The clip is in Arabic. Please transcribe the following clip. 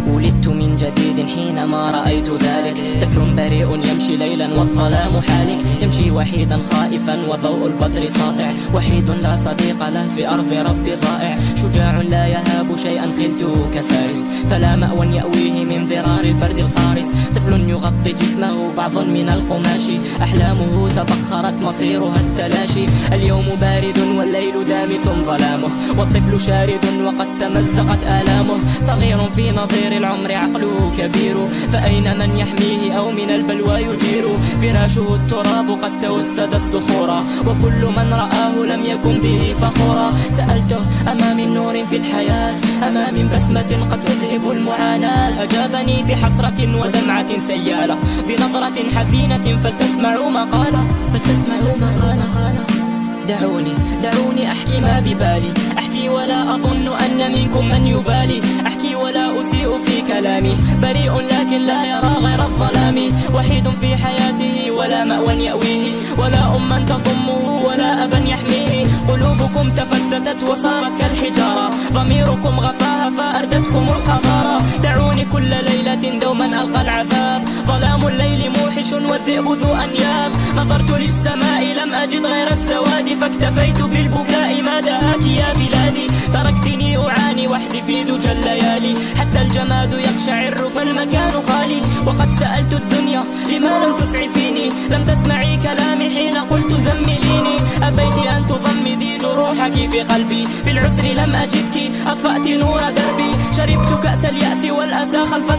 ولدت من جديد حينما رأيت ذلك، طفل بريء يمشي ليلا والظلام حالك، يمشي وحيدا خائفا وضوء البدر ساطع، وحيد لا صديق له في أرض ربي ضائع، شجاع لا يهاب شيئا خلته كفارس، فلا مأوى يأويه من ضرار البرد القارس، طفل يغطي جسمه بعض من القماش، أحلامه تبخرت مصيرها التلاشي، اليوم بارد والليل دامس ظلامه، والطفل شارد وقد تمزقت آلامه، صغير في نظير العمر عقله كبير، فأين من يحميه أو من البلوى يجير، فراشه التراب قد توسد الصخورا، وكل من رآه لم يكن به فخورا، سألته أما من نور في الحياة، أما من بسمة قد تذهب المعاناة، أجابني بحسرة ودمعة سيالة، بنظرة حزينة فلتسمعوا مقالة. دعوني أحكي ما ببالي، أحكي ولا أظن أن منكم من يبالي، أحكي ولا أسيء في كلامي، بريء لكن لا يرى غير الظلام، وحيد في حياته ولا مأوى يأويه، ولا أما تضمه ولا أبا يحميه، قلوبكم تفتتت وصارت كالحجارة، ضميركم غفاها فأردتكم الحضارة، دعوني كل ليلة دوما ألقى العذاب، ظلام الليل موحش والذئب ذو أنياب، نظرت للسماء لم أجد غير السواد، فاكتفيت بالبكاء ما دهاك يا بلادي، تركتني أعاني وحدي في دجى الليالي، حتى الجماد يقشعر فالمكان خالي، وقد سألت الدنيا لما لم تسعفيني، لم تسمعي كلامي حين قلت زمليني، أبيت أن تضمدي جروحك في قلبي، في العسر لم أجدك أطفأت نور دربي، شربت كأس اليأس والأسى خلف